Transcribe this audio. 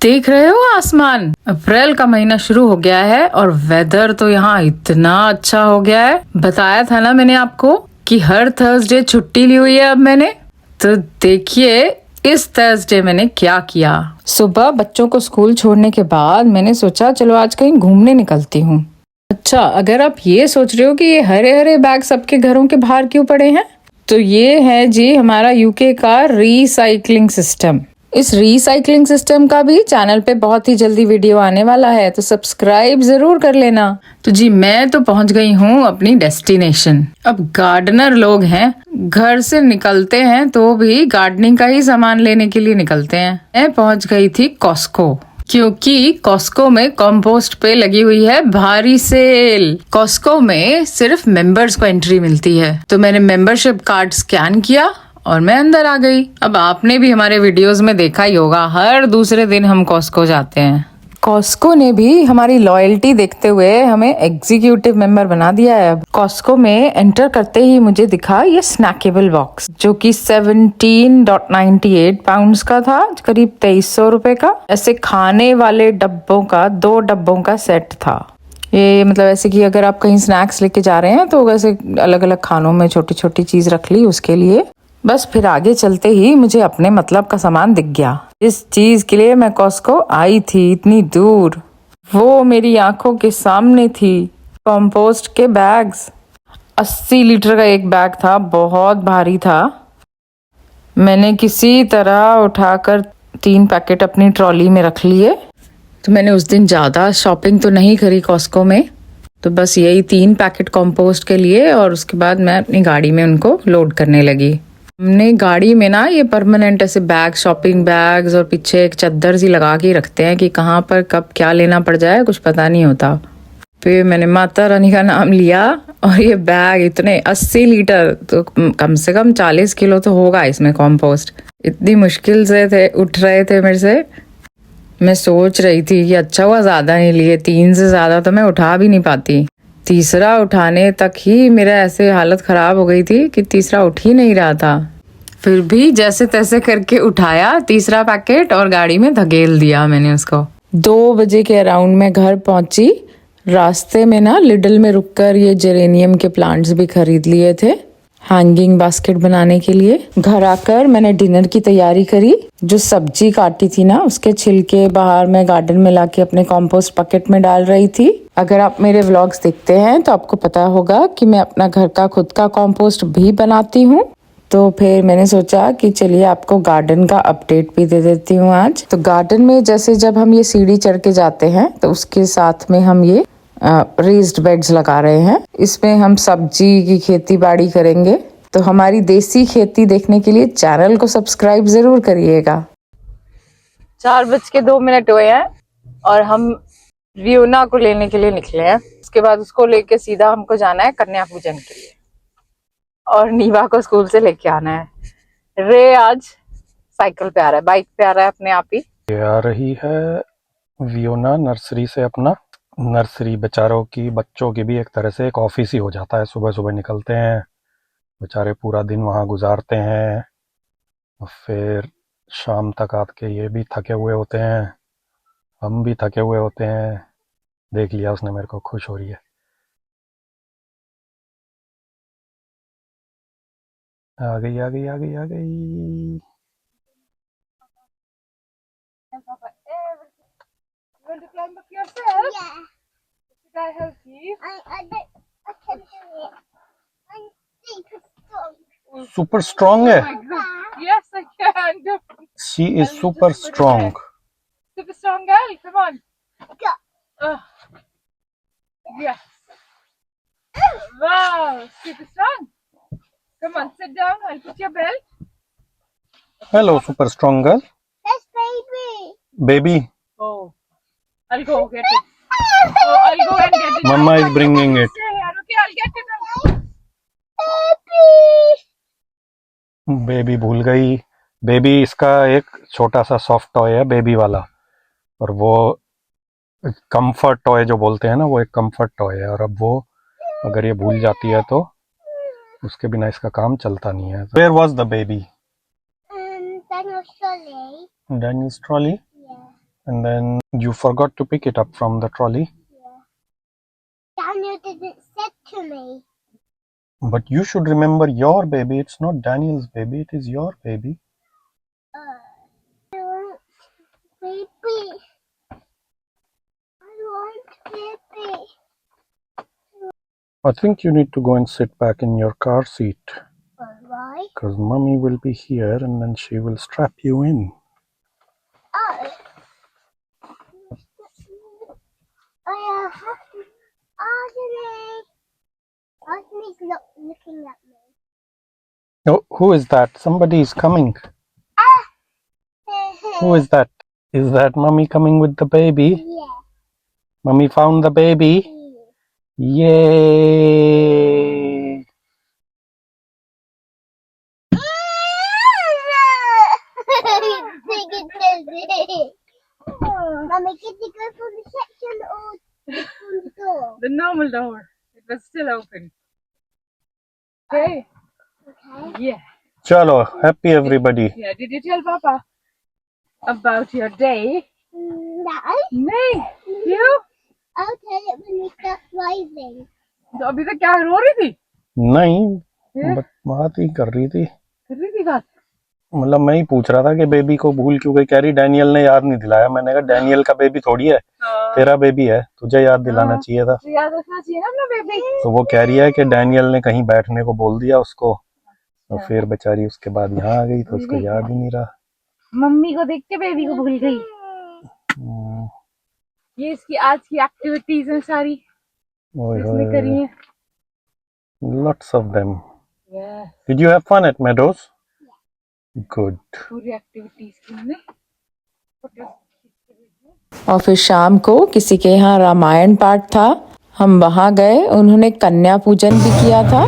देख रहे हो आसमान? अप्रैल का महीना शुरू हो गया है और वेदर तो यहाँ इतना अच्छा हो गया है। बताया था ना मैंने आपको कि हर थर्सडे छुट्टी ली हुई है अब मैंने। तो देखिए इस थर्सडे मैंने क्या किया। सुबह बच्चों को स्कूल छोड़ने के बाद मैंने सोचा चलो आज कहीं घूमने निकलती हूँ। अच्छा, अगर आप ये सोच रहे हो कि ये हरे हरे बैग सबके घरों के बाहर क्यों पड़े हैं, तो ये है जी हमारा यूके का रिसाइकलिंग सिस्टम। इस रिसाइकलिंग सिस्टम का भी चैनल पे बहुत ही जल्दी वीडियो आने वाला है, तो सब्सक्राइब जरूर कर लेना। तो जी मैं तो पहुंच गई हूँ अपनी डेस्टिनेशन। अब गार्डनर लोग हैं, घर से निकलते हैं तो भी गार्डनिंग का ही सामान लेने के लिए निकलते हैं। मैं पहुंच गई थी कॉस्को, क्योंकि कॉस्को में कंपोस्ट पे लगी हुई है भारी सेल। कॉस्को में सिर्फ मेंबर्स को एंट्री मिलती है, तो मैंने मेंबरशिप कार्ड स्कैन किया और मैं अंदर आ गई। अब आपने भी हमारे वीडियोस में देखा ही होगा, हर दूसरे दिन हम कॉस्को जाते हैं। कॉस्को ने भी हमारी लॉयल्टी देखते हुए हमें एग्जीक्यूटिव मेंबर बना दिया है। अब कॉस्को में एंटर करते ही मुझे दिखा ये स्नैकेबल बॉक्स, जो कि 17.98 पाउंड्स का था, करीब 2300 रुपए का। ऐसे खाने वाले डब्बों का 2 डब्बों का सेट था ये। मतलब ऐसे कि अगर आप कहीं स्नैक्स लेके जा रहे हैं तो वैसे अलग अलग खानों में छोटी छोटी चीज रख ली उसके लिए। बस फिर आगे चलते ही मुझे अपने मतलब का सामान दिख गया। इस चीज के लिए मैं कॉस्को आई थी इतनी दूर, वो मेरी आंखों के सामने थी। कंपोस्ट के बैग्स, 80 लीटर का एक बैग था, बहुत भारी था। मैंने किसी तरह उठाकर 3 पैकेट अपनी ट्रॉली में रख लिए। तो मैंने उस दिन ज्यादा शॉपिंग तो नहीं करी कॉस्को में, तो बस यही 3 पैकेट कंपोस्ट के लिए, और उसके बाद मैं अपनी गाड़ी में उनको लोड करने लगी। हमने गाड़ी में ना ये परमानेंट ऐसे बैग, शॉपिंग बैग्स, और पीछे एक चद्दर सी लगा के रखते हैं कि कहाँ पर कब क्या लेना पड़ जाए कुछ पता नहीं होता। फिर मैंने माता रानी का नाम लिया और ये बैग इतने 80 लीटर, तो कम से कम 40 किलो तो होगा इसमें कंपोस्ट। इतनी मुश्किल से थे उठ रहे थे मेरे से। मैं सोच रही थी कि अच्छा हुआ ज्यादा नहीं लिए, 3 से ज्यादा तो मैं उठा भी नहीं पाती। तीसरा उठाने तक ही मेरा ऐसे हालत खराब हो गई थी कि तीसरा उठ ही नहीं रहा था। फिर भी जैसे तैसे करके उठाया तीसरा पैकेट और गाड़ी में धकेल दिया मैंने उसको। 2 बजे के अराउंड में घर पहुंची। रास्ते में ना लिडल में रुककर ये जेरेनियम के प्लांट्स भी खरीद लिए थे हैंगिंग बास्केट बनाने के लिए। घर आकर मैंने डिनर की तैयारी करी। जो सब्जी काटी थी ना उसके छिलके बाहर मैं गार्डन में लाके अपने कंपोस्ट बकेट में डाल रही थी। अगर आप मेरे व्लॉग्स देखते हैं तो आपको पता होगा कि मैं अपना घर का खुद का कंपोस्ट भी बनाती हूँ। तो फिर मैंने सोचा कि चलिए आपको गार्डन का अपडेट भी दे देती हूँ आज। तो गार्डन में जैसे जब हम ये सीढ़ी चढ़ के जाते हैं तो उसके साथ में हम ये रेज्ड बेड्स लगा रहे हैं। इसमें हम सब्जी की खेती बाड़ी करेंगे। तो हमारी देसी खेती देखने के लिए चैनल को सब्सक्राइब जरूर करिएगा। 4:02 हुए हैं और हम रियोना को लेने के लिए निकले हैं। उसके बाद उसको लेके सीधा हमको जाना है कन्या पूजन के लिए, और नीवा को स्कूल से लेके आना है। रे आज साइकिल पे आ रहा है, बाइक पे आ रहा है अपने आप ही। ये आ रही है वियोना नर्सरी से। अपना नर्सरी बेचारों की, बच्चों की भी एक तरह से एक ऑफिस ही हो जाता है। सुबह सुबह निकलते हैं बेचारे, पूरा दिन वहाँ गुजारते हैं, और फिर शाम तक आके ये भी थके हुए होते हैं, हम भी थके हुए होते हैं। देख लिया उसने मेरे को, खुश हो रही है। आ गई आ गई आ गई आ गई। Want to climb up yourself? Yeah. Should I help you? I can do it. I'm super strong. Super strong है। Oh my God. Yes, I can. She is super strong. Super strong girl. Come on. Go. Yes. Wow. Super strong. Come on, sit down. I'll put your belt. Hello super strong girl. Yes, baby. Baby. Oh. I'll go get it. Oh, I'll go and get it. Mama is bringing it. Stay here. Okay, I'll get it. Baby. Baby भूल गई। Baby इसका एक छोटा सा soft toy है, baby वाला, और वो कंफर्ट टॉय जो बोलते हैं ना, वो एक कंफर्ट टॉय है। और अब वो अगर ये भूल जाती है तो उसके बिना इसका काम चलता नहीं है। Where was the baby? Daniel's trolley. Daniel's trolley. Yeah. and then you forgot to pick it up from the trolley. Yeah. Daniel didn't say to me. But you should remember your baby. It's not Daniel's baby. It is your baby. I want baby. I want baby. I think you need to go and sit back in your car seat, Why? because mommy will be here and then she will strap you in. Oh. I have to. Anthony's looking at me. Oh, who is that? Somebody is coming. Who is that? Is that mommy coming with the baby? Yeah. Mommy found the baby. Yay! Mommy, can you go from the section or from the door? The normal door. It was still open. Okay. Okay. Yeah. Chalo, happy everybody. Yeah. Did you tell Papa about your day? No. नहीं. क्यों? I'll tell it when we start driving. तो अभी तक क्या रो रही थी? नहीं, फिर? बात ही कर रही थी. कर रही थी बात. मतलब मैं ही पूछ रहा था कि बेबी को भूल क्यों गई. कह रही डैनियल ने याद नहीं दिलाया. मैंने कहा डैनियल का बेबी थोड़ी है, तेरा बेबी है, तुझे याद दिलाना चाहिए था. तो याद रखना चाहिए ना अपना बेबी. तो वो कह रही है कि डैनियल ने कहीं बैठने को बोल दिया उसको, और फिर बेचारी उसके बाद यहाँ आ गई तो उसको याद ही नहीं रहा. मम्मी को देख के बेबी को भूल गई. ये इसकी आज की एक्टिविटीज हैं सारी इसने करी हैं. Lots of them. Did you have fun at Meadows? Good. पूरी एक्टिविटीज की हमने. और फिर शाम को किसी के यहाँ रामायण पाठ था, हम वहाँ गए. उन्होंने कन्या पूजन भी किया था.